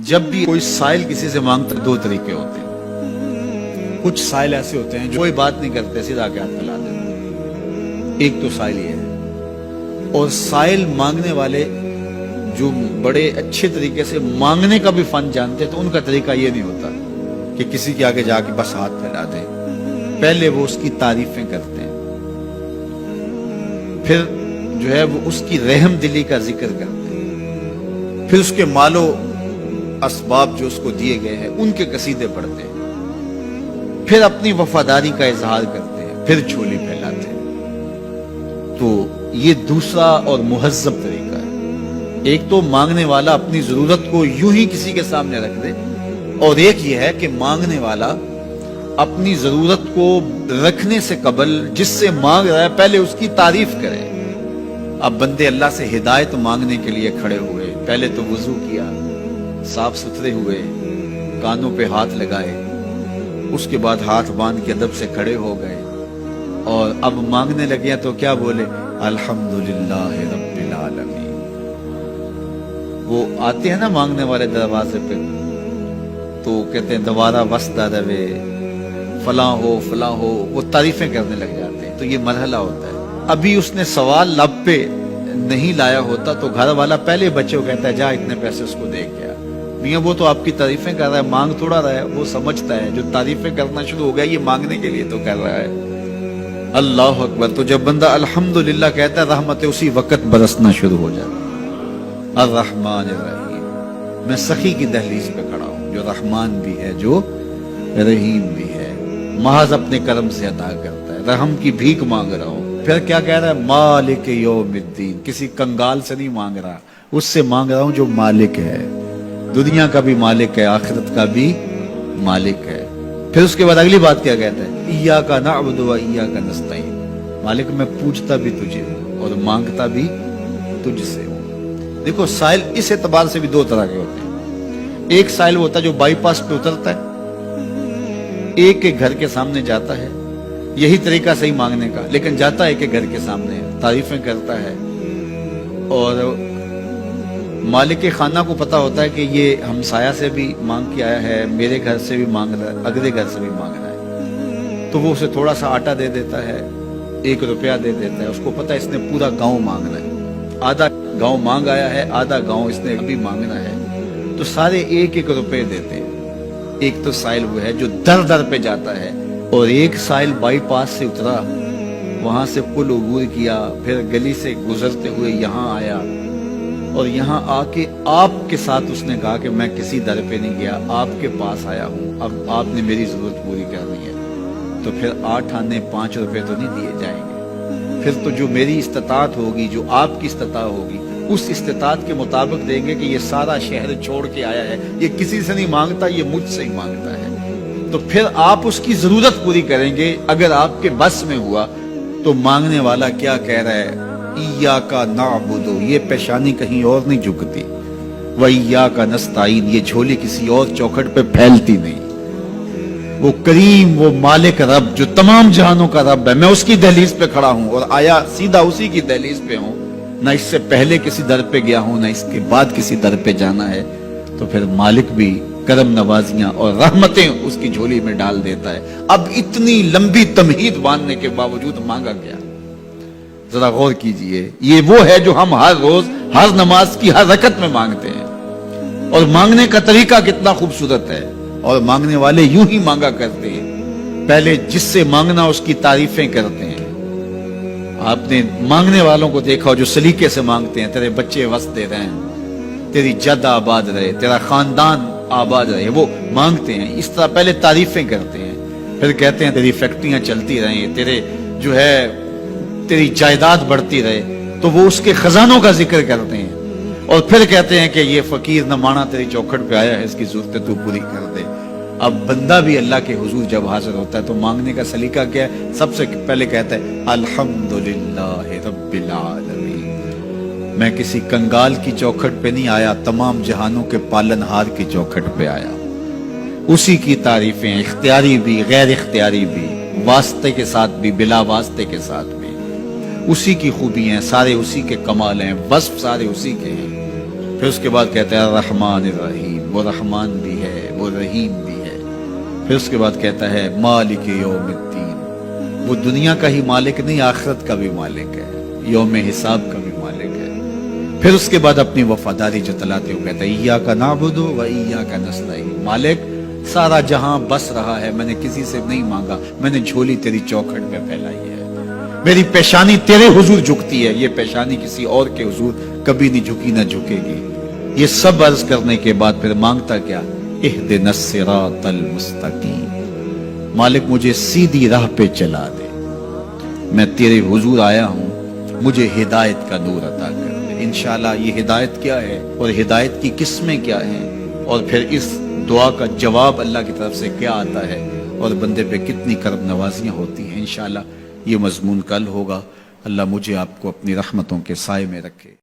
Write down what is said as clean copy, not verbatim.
جب بھی کوئی سائل کسی سے مانگتا ہے دو طریقے ہوتے ہیں. کچھ سائل ایسے ہوتے ہیں جو کوئی بات نہیں کرتے سیدھا کے ہاتھ ملا دیتے ہیں. ایک تو سائل یہ ہے. اور سائل مانگنے والے جو بڑے اچھے طریقے سے مانگنے کا بھی فن جانتے ہیں تو ان کا طریقہ یہ نہیں ہوتا کہ کسی کے آگے جا کے بس ہاتھ پھیلا دیں. پہلے وہ اس کی تعریفیں کرتے ہیں, پھر جو ہے وہ اس کی رحم دلی کا ذکر کرتے ہیں, پھر اس کے مال و اسباب جو اس کو دیے گئے ہیں ان کے قصیدے پڑھتے ہیں, پھر اپنی وفاداری کا اظہار کرتے ہیں, پھر جھولی پھیلاتے ہیں. تو یہ دوسرا اور مہذب طریقہ ہے. ایک تو مانگنے والا اپنی ضرورت کو یوں ہی کسی کے سامنے رکھ دے, اور ایک یہ ہے کہ مانگنے والا اپنی ضرورت کو رکھنے سے قبل جس سے مانگ رہا ہے پہلے اس کی تعریف کرے. اب بندے اللہ سے ہدایت مانگنے کے لیے کھڑے ہوئے, پہلے تو وضو کیا, صاف ستھرے ہوئے, کانوں پہ ہاتھ لگائے, اس کے بعد ہاتھ باندھ کے ادب سے کھڑے ہو گئے, اور اب مانگنے لگے تو کیا بولے, الحمدللہ رب العالمین. وہ آتے ہیں نا مانگنے والے دروازے پہ تو کہتے ہیں دوبارہ وسطہ روے, فلاں ہو فلاں ہو, وہ تعریفیں کرنے لگ جاتے ہیں. تو یہ مرحلہ ہوتا ہے. ابھی اس نے سوال لب پہ نہیں لایا ہوتا تو گھر والا پہلے بچے کو کہتا ہے جا اتنے پیسے اس کو دے گیا. میاں وہ تو آپ کی تعریفیں کر رہا ہے, مانگ تھوڑا رہا ہے. وہ سمجھتا ہے جو تعریفیں کرنا شروع ہو گیا یہ مانگنے کے لیے تو کر رہا ہے. اللہ اکبر. تو جب بندہ الحمدللہ کہتا ہے رحمتیں اسی وقت برسنا شروع ہو جاتی. الرحمن الرحیم. میں سخی کی دہلیز پہ کھڑا ہوں جو رحمان بھی ہے جو رحیم بھی ہے, محض اپنے کرم سے عطا کرتا ہے. رحم کی بھیک مانگ رہا ہوں. پھر کیا کہہ رہا ہے, مالک یوم الدین. کسی کنگال سے نہیں مانگ رہا, اس سے مانگ رہا ہوں جو مالک ہے, دنیا کا بھی مالک ہے, آخرت کا بھی مالک ہے. پھر اس کے بعد اگلی بات کیا کہتا ہے, ایاک نعبد و ایاک نستعین. مالک میں پوچھتا بھی تجھے ہوں اور مانگتا بھی تجھ سے ہوں. دیکھو سائل اس اعتبار سے بھی دو طرح کے ہوتے ہیں. ایک سائل ہوتا ہے جو بائی پاس پہ اترتا ہے, ایک کے گھر کے سامنے جاتا ہے, یہی طریقہ صحیح مانگنے کا, لیکن جاتا ہے کہ گھر کے سامنے تعریفیں کرتا ہے, اور مالک خانہ کو پتا ہوتا ہے کہ یہ ہمسایہ سے بھی مانگ کے آیا ہے, میرے گھر سے بھی مانگ رہا ہے, اگلے گھر سے بھی مانگ رہا ہے, تو وہ اسے تھوڑا سا آٹا دے دیتا ہے, 1 روپیہ دے دیتا ہے. اس کو پتا ہے اس نے پورا گاؤں مانگنا ہے, آدھا گاؤں مانگ آیا ہے, آدھا گاؤں اس نے ابھی مانگنا ہے, تو سارے 1-1 روپے دیتے ہیں. ایک تو سائل وہ ہے جو در در پہ جاتا ہے, اور ایک سائل بائی پاس سے اترا, وہاں سے پل عبور کیا, پھر گلی سے گزرتے ہوئے یہاں آیا, اور یہاں آ کے آپ کے ساتھ اس نے کہا کہ میں کسی در پہ نہیں گیا, آپ کے پاس آیا ہوں, اب آپ نے میری ضرورت پوری کرنی ہے. تو پھر 8 آنے 5 روپے تو نہیں دیے جائیں گے, پھر تو جو میری استطاعت ہوگی, جو آپ کی استطاعت ہوگی, اس استطاعت کے مطابق دیں گے کہ یہ سارا شہر چھوڑ کے آیا ہے, یہ کسی سے نہیں مانگتا, یہ مجھ سے ہی مانگتا ہے. تو پھر آپ اس کی ضرورت پوری کریں گے. اگر آپ کے بس میں ہوا تو مانگنے والا کیا کہہ رہا ہے, ایاک نعبد, یہ پیشانی کہیں اور نہیں جھکتی, و ایاک نستعین, یہ جھولی کسی اور چوکھٹ پہ پھیلتی نہیں. وہ کریم, وہ مالک رب جو تمام جہانوں کا رب ہے, میں اس کی دہلیز پہ کھڑا ہوں اور آیا سیدھا اسی کی دہلیز پہ ہوں, نہ اس سے پہلے کسی در پہ گیا ہوں, نہ اس کے بعد کسی در پہ جانا ہے. تو پھر مالک بھی کرم نوازیاں اور رحمتیں اس کی جھولی میں ڈال دیتا ہے. اب اتنی لمبی تمہید باندھنے کے باوجود مانگا کیا, ذرا غور کیجئے. یہ وہ ہے جو ہم ہر روز ہر نماز کی ہر رکعت میں مانگتے ہیں, اور مانگنے کا طریقہ کتنا خوبصورت ہے, اور مانگنے والے یوں ہی مانگا کرتے ہیں. پہلے جس سے مانگنا اس کی تعریفیں کرتے ہیں. آپ نے مانگنے والوں کو دیکھا جو سلیقے سے مانگتے ہیں, تیرے بچے وسط رہے, تیری جد آباد رہے, تیرا خاندان آباد رہے, وہ مانگتے ہیں. اس طرح پہلے تعریفیں کرتے ہیں, پھر کہتے ہیں تیری فیکٹریاں چلتی رہیں, تیرے جو ہے تیری جائیداد بڑھتی رہے, تو وہ اس کے خزانوں کا ذکر کرتے ہیں, اور پھر کہتے ہیں کہ یہ فقیر نمانہ تیری چوکھٹ پہ آیا ہے, اس کی ضرورتیں تو پوری کر دے. اب بندہ بھی اللہ کے حضور جب حاضر ہوتا ہے تو مانگنے کا سلیقہ کیا ہے, سب سے پہلے کہتا ہے الحمدللہ رب العالمین. میں کسی کنگال کی چوکھٹ پہ نہیں آیا, تمام جہانوں کے پالن ہار کی چوکھٹ پہ آیا. اسی کی تعریفیں اختیاری بھی غیر اختیاری بھی, واسطے کے ساتھ بھی بلا واسطے کے ساتھ بھی, اسی کی خوبی ہیں, سارے اسی کے کمال ہیں, وصف سارے اسی کے ہیں. پھر اس کے بعد کہتا ہے الرحمن الرحیم، وہ رحمان بھی ہے وہ رحیم بھی ہے۔ پھر اس کے بعد کہتا ہے مالک یوم الدین، وہ دنیا کا ہی مالک نہیں، آخرت کا بھی مالک ہے، یوم حساب کا بھی مالک ہے۔ پھر اس کے بعد اپنی وفاداری جتلاتے ہوئے کہتا ہے ایاک نعبد و ایاک نستعین، مالک سارا جہاں بس رہا ہے، میں نے کسی سے نہیں مانگا، میں نے جھولی تیری چوکھٹ میں پھیلائی ہے، میری پیشانی تیرے حضور جھکتی ہے، یہ پیشانی کسی اور کے حضور کبھی نہیں جھکی نہ جھکے گی۔ یہ سب عرض کرنے کے بعد پھر مانگتا کیا؟ اہدنا الصراط المستقیم، مالک مجھے سیدھی راہ پہ چلا دے، میں تیرے حضور آیا ہوں، مجھے ہدایت کا نور عطا کر دے۔ انشاءاللہ یہ ہدایت کیا ہے اور ہدایت کی قسمیں کیا ہیں، اور پھر اس دعا کا جواب اللہ کی طرف سے کیا آتا ہے، اور بندے پہ کتنی کرم نوازیاں ہوتی ہیں، انشاءاللہ یہ مضمون کل ہوگا۔ اللہ مجھے آپ کو اپنی رحمتوں کے سائے میں رکھے۔